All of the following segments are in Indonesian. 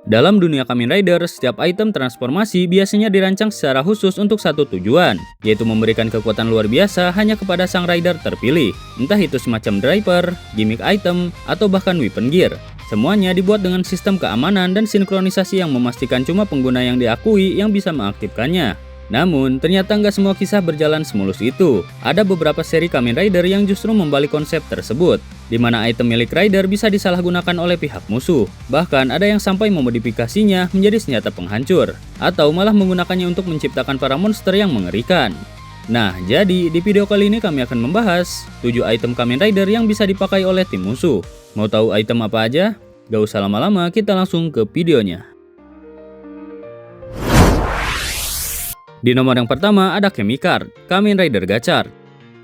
Dalam dunia Kamen Rider, setiap item transformasi biasanya dirancang secara khusus untuk satu tujuan, yaitu memberikan kekuatan luar biasa hanya kepada sang rider terpilih. Entah itu semacam driver, gimmick item, atau bahkan weapon gear. Semuanya dibuat dengan sistem keamanan dan sinkronisasi yang memastikan cuma pengguna yang diakui yang bisa mengaktifkannya. Namun, ternyata nggak semua kisah berjalan semulus itu. Ada beberapa seri Kamen Rider yang justru membalik konsep tersebut, di mana item milik rider bisa disalahgunakan oleh pihak musuh. Bahkan ada yang sampai memodifikasinya menjadi senjata penghancur, atau malah menggunakannya untuk menciptakan para monster yang mengerikan. Nah, jadi di video kali ini kami akan membahas 7 item Kamen Rider yang bisa dipakai oleh tim musuh. Mau tahu item apa aja? Gak usah lama-lama, kita langsung ke videonya. Di nomor yang pertama ada Chemicard, Kamen Rider Gachar.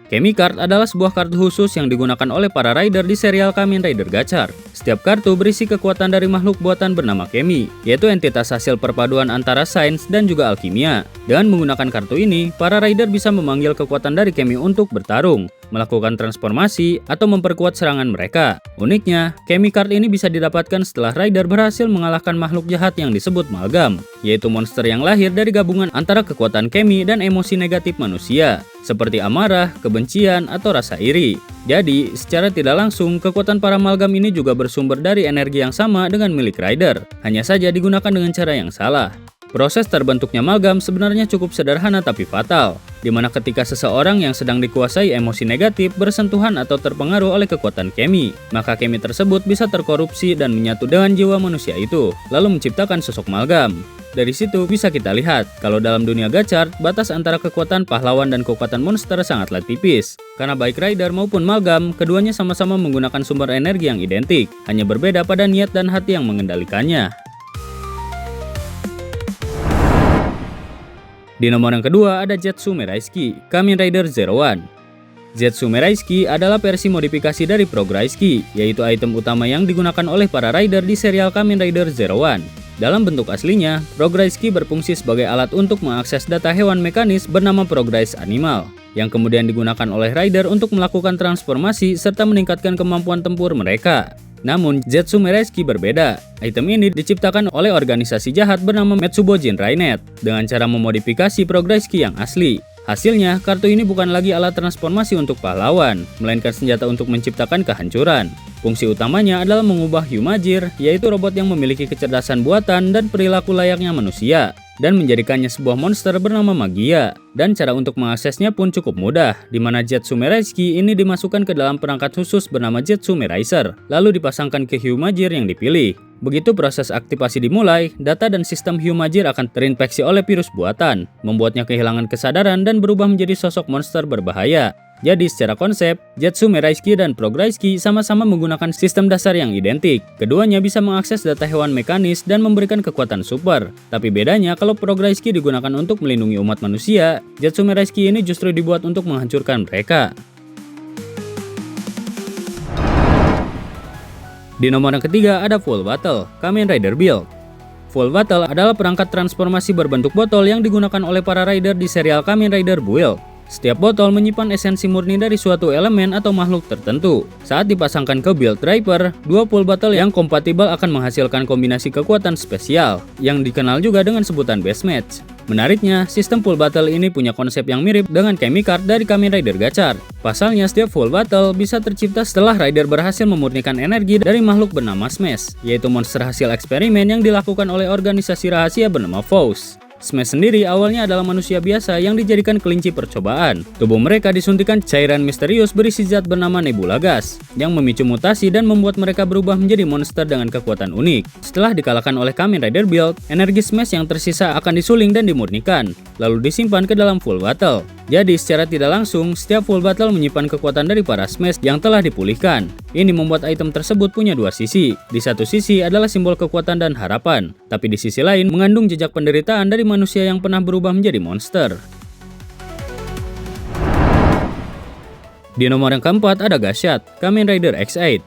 Chemicard adalah sebuah kartu khusus yang digunakan oleh para rider di serial Kamen Rider Gachar. Setiap kartu berisi kekuatan dari makhluk buatan bernama Chemi, yaitu entitas hasil perpaduan antara sains dan juga alkimia. Dengan menggunakan kartu ini, para rider bisa memanggil kekuatan dari Chemi untuk bertarung, melakukan transformasi, atau memperkuat serangan mereka. Uniknya, Chemicard ini bisa didapatkan setelah rider berhasil mengalahkan makhluk jahat yang disebut Malgam, yaitu monster yang lahir dari gabungan antara kekuatan Chemi dan emosi negatif manusia, seperti amarah, kebencian, atau rasa iri. Jadi, secara tidak langsung, kekuatan para Malgam ini juga bersumber dari energi yang sama dengan milik rider, hanya saja digunakan dengan cara yang salah. Proses terbentuknya Malgam sebenarnya cukup sederhana tapi fatal, di mana ketika seseorang yang sedang dikuasai emosi negatif bersentuhan atau terpengaruh oleh kekuatan Chemi, maka Chemi tersebut bisa terkorupsi dan menyatu dengan jiwa manusia itu, lalu menciptakan sosok Malgam. Dari situ bisa kita lihat, kalau dalam dunia Gachar, batas antara kekuatan pahlawan dan kekuatan monster sangatlah tipis. Karena baik rider maupun Malgam, keduanya sama-sama menggunakan sumber energi yang identik, hanya berbeda pada niat dan hati yang mengendalikannya. Di nomor yang kedua ada Zetsu Meraisky, Kamen Rider Zero One. Zetsu Meraisky adalah versi modifikasi dari Prograisky, yaitu item utama yang digunakan oleh para rider di serial Kamen Rider Zero One. Dalam bentuk aslinya, Prograisky berfungsi sebagai alat untuk mengakses data hewan mekanis bernama Prograis Animal, yang kemudian digunakan oleh rider untuk melakukan transformasi serta meningkatkan kemampuan tempur mereka. Namun, Zetsu Meraisky berbeda. Item ini diciptakan oleh organisasi jahat bernama Metsubojin Rainet dengan cara memodifikasi Prograisky yang asli. Hasilnya, kartu ini bukan lagi alat transformasi untuk pahlawan, melainkan senjata untuk menciptakan kehancuran. Fungsi utamanya adalah mengubah Hyumajir, yaitu robot yang memiliki kecerdasan buatan dan perilaku layaknya manusia, dan menjadikannya sebuah monster bernama Magia. Dan cara untuk mengaksesnya pun cukup mudah, di mana Zetsu Meraisky ini dimasukkan ke dalam perangkat khusus bernama Zetsu Meraiser, lalu dipasangkan ke Hyumajir yang dipilih. Begitu proses aktivasi dimulai, data dan sistem Hyumajir akan terinfeksi oleh virus buatan, membuatnya kehilangan kesadaran dan berubah menjadi sosok monster berbahaya. Jadi secara konsep, Zetsu Meraisky dan Prograisky sama-sama menggunakan sistem dasar yang identik. Keduanya bisa mengakses data hewan mekanis dan memberikan kekuatan super. Tapi bedanya kalau Prograisky digunakan untuk melindungi umat manusia, Zetsu Meraisky ini justru dibuat untuk menghancurkan mereka. Di nomor yang ketiga ada Full Battle, Kamen Rider Build. Full Battle adalah perangkat transformasi berbentuk botol yang digunakan oleh para rider di serial Kamen Rider Build. Setiap botol menyimpan esensi murni dari suatu elemen atau makhluk tertentu. Saat dipasangkan ke build driver, dua full battle yang kompatibel akan menghasilkan kombinasi kekuatan spesial, yang dikenal juga dengan sebutan best match. Menariknya, sistem full battle ini punya konsep yang mirip dengan Chemicard dari Kamen Rider Gachar. Pasalnya, setiap full battle bisa tercipta setelah rider berhasil memurnikan energi dari makhluk bernama Smash, yaitu monster hasil eksperimen yang dilakukan oleh organisasi rahasia bernama Faust. Smash sendiri awalnya adalah manusia biasa yang dijadikan kelinci percobaan. Tubuh mereka disuntikan cairan misterius berisi zat bernama Nebula Gas, yang memicu mutasi dan membuat mereka berubah menjadi monster dengan kekuatan unik. Setelah dikalahkan oleh Kamen Rider Build, energi Smash yang tersisa akan disuling dan dimurnikan, lalu disimpan ke dalam Full Battle. Jadi secara tidak langsung, setiap Full Battle menyimpan kekuatan dari para Smash yang telah dipulihkan. Ini membuat item tersebut punya dua sisi. Di satu sisi adalah simbol kekuatan dan harapan, tapi di sisi lain mengandung jejak penderitaan dari manusia yang pernah berubah menjadi monster. Di nomor yang keempat ada Gashat, Kamen Rider X8.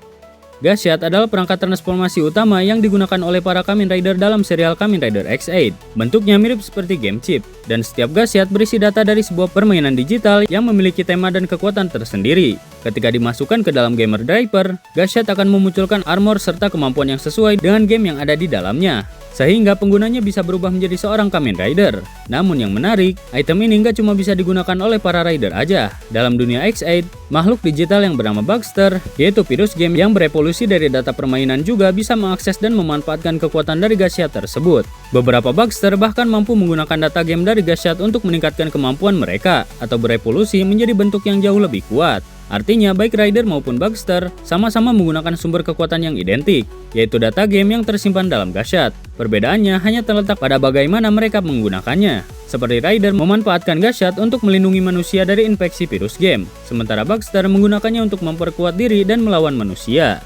Gashat adalah perangkat transformasi utama yang digunakan oleh para Kamen Rider dalam serial Kamen Rider X8. Bentuknya mirip seperti game chip, dan setiap Gashat berisi data dari sebuah permainan digital yang memiliki tema dan kekuatan tersendiri. Ketika dimasukkan ke dalam gamer driver, Gashat akan memunculkan armor serta kemampuan yang sesuai dengan game yang ada di dalamnya. sehingga penggunanya bisa berubah menjadi seorang Kamen Rider. Namun yang menarik, item ini nggak cuma bisa digunakan oleh para rider aja. Dalam dunia X8, makhluk digital yang bernama Bugster, yaitu virus game yang berevolusi dari data permainan juga bisa mengakses dan memanfaatkan kekuatan dari gacha tersebut. Beberapa Bugster bahkan mampu menggunakan data game dari gacha untuk meningkatkan kemampuan mereka atau berevolusi menjadi bentuk yang jauh lebih kuat. Artinya baik rider maupun Bugster sama-sama menggunakan sumber kekuatan yang identik, yaitu data game yang tersimpan dalam gacha. Perbedaannya hanya terletak pada bagaimana mereka menggunakannya. Seperti rider memanfaatkan gacha untuk melindungi manusia dari infeksi virus game, sementara Bugster menggunakannya untuk memperkuat diri dan melawan manusia.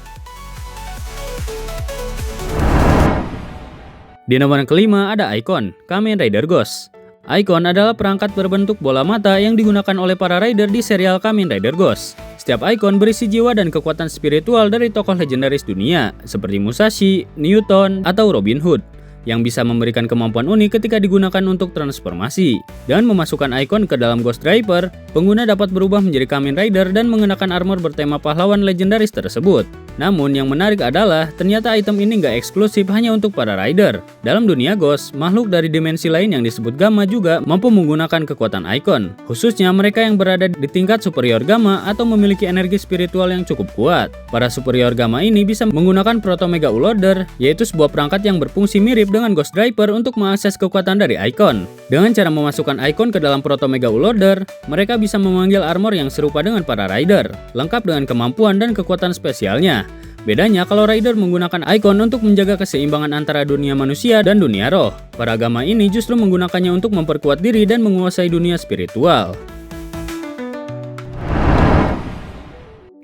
Di nomor kelima ada Icon, Kamen Rider Ghost. Icon adalah perangkat berbentuk bola mata yang digunakan oleh para rider di serial Kamen Rider Ghost. Setiap Icon berisi jiwa dan kekuatan spiritual dari tokoh legendaris dunia, seperti Musashi, Newton, atau Robin Hood, yang bisa memberikan kemampuan unik ketika digunakan untuk transformasi. Dengan memasukkan Icon ke dalam Ghost Driver, pengguna dapat berubah menjadi Kamen Rider dan mengenakan armor bertema pahlawan legendaris tersebut. Namun yang menarik adalah, ternyata item ini nggak eksklusif hanya untuk para rider. Dalam dunia Ghost, makhluk dari dimensi lain yang disebut Gamma juga mampu menggunakan kekuatan Icon, khususnya mereka yang berada di tingkat superior Gamma atau memiliki energi spiritual yang cukup kuat. Para superior Gamma ini bisa menggunakan Proto Mega Loader, yaitu sebuah perangkat yang berfungsi mirip dengan Ghost Driver untuk mengakses kekuatan dari Icon. Dengan cara memasukkan Icon ke dalam Proto Mega Loader, mereka bisa memanggil armor yang serupa dengan para rider, lengkap dengan kemampuan dan kekuatan spesialnya. Bedanya kalau rider menggunakan Icon untuk menjaga keseimbangan antara dunia manusia dan dunia roh. Para Gamma ini justru menggunakannya untuk memperkuat diri dan menguasai dunia spiritual.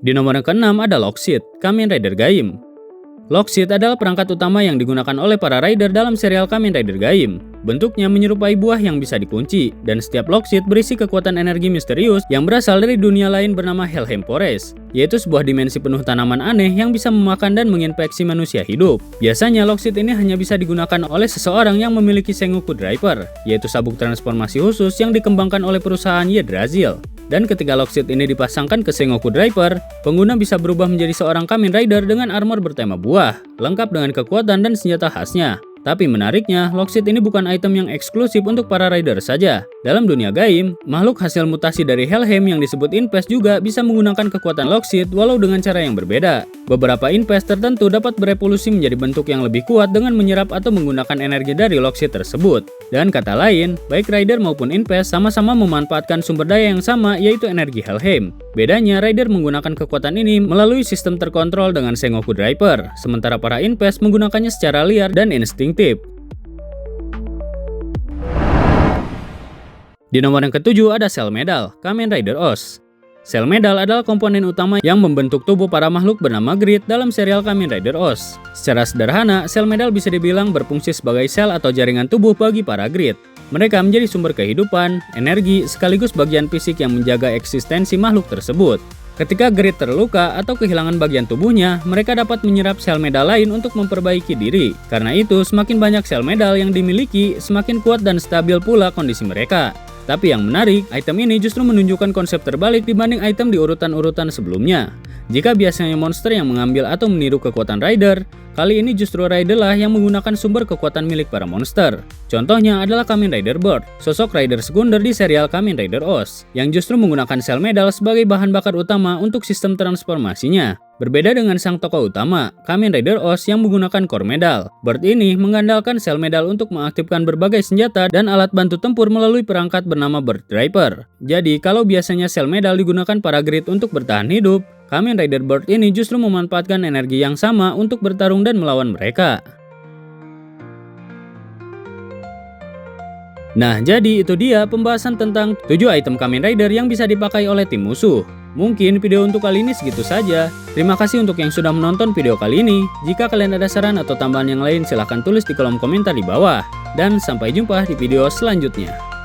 Di nomor ke-6 ada Lockseed, Kamen Rider Gaim. Lockseed adalah perangkat utama yang digunakan oleh para rider dalam serial Kamen Rider Gaim. Bentuknya menyerupai buah yang bisa dikunci, dan setiap Lockseed berisi kekuatan energi misterius yang berasal dari dunia lain bernama Helheim Forest, yaitu sebuah dimensi penuh tanaman aneh yang bisa memakan dan menginfeksi manusia hidup. Biasanya Lockseed ini hanya bisa digunakan oleh seseorang yang memiliki Sengoku Driver, yaitu sabuk transformasi khusus yang dikembangkan oleh perusahaan Yggdrasil. Dan ketika Lockseed ini dipasangkan ke Sengoku Driver, pengguna bisa berubah menjadi seorang Kamen Rider dengan armor bertema buah, lengkap dengan kekuatan dan senjata khasnya. Tapi menariknya, Lockseed ini bukan item yang eksklusif untuk para rider saja. Dalam dunia Gaim, makhluk hasil mutasi dari Helheim yang disebut Infest juga bisa menggunakan kekuatan Lockseed walau dengan cara yang berbeda. Beberapa Infest tertentu dapat berevolusi menjadi bentuk yang lebih kuat dengan menyerap atau menggunakan energi dari Lockseed tersebut. Dan kata lain, baik rider maupun Infest sama-sama memanfaatkan sumber daya yang sama, yaitu energi Helheim. Bedanya, rider menggunakan kekuatan ini melalui sistem terkontrol dengan Sengoku Driver, sementara para Infest menggunakannya secara liar dan insting. Di nomor yang ke-7 ada Cell Medal, Kamen Rider OS. Cell Medal adalah komponen utama yang membentuk tubuh para makhluk bernama Grid dalam serial Kamen Rider OS. Secara sederhana, Cell Medal bisa dibilang berfungsi sebagai sel atau jaringan tubuh bagi para Grid. Mereka menjadi sumber kehidupan, energi, sekaligus bagian fisik yang menjaga eksistensi makhluk tersebut. Ketika Grid terluka atau kehilangan bagian tubuhnya, mereka dapat menyerap sel medal lain untuk memperbaiki diri. Karena itu, semakin banyak sel medal yang dimiliki, semakin kuat dan stabil pula kondisi mereka. Tapi yang menarik, item ini justru menunjukkan konsep terbalik dibanding item di urutan-urutan sebelumnya. Jika biasanya monster yang mengambil atau meniru kekuatan rider, kali ini justru rider lah yang menggunakan sumber kekuatan milik para monster. Contohnya adalah Kamen Rider Bird, sosok rider sekunder di serial Kamen Rider OS, yang justru menggunakan sel medal sebagai bahan bakar utama untuk sistem transformasinya. Berbeda dengan sang tokoh utama, Kamen Rider OS yang menggunakan core medal, Bird ini mengandalkan sel medal untuk mengaktifkan berbagai senjata dan alat bantu tempur melalui perangkat bernama Bird Driver. Jadi, kalau biasanya sel medal digunakan para Grid untuk bertahan hidup, Kamen Rider Bird ini justru memanfaatkan energi yang sama untuk bertarung dan melawan mereka. Nah, jadi itu dia pembahasan tentang 7 item Kamen Rider yang bisa dipakai oleh tim musuh. Mungkin video untuk kali ini segitu saja. Terima kasih untuk yang sudah menonton video kali ini. Jika kalian ada saran atau tambahan yang lain, silahkan tulis di kolom komentar di bawah. Dan sampai jumpa di video selanjutnya.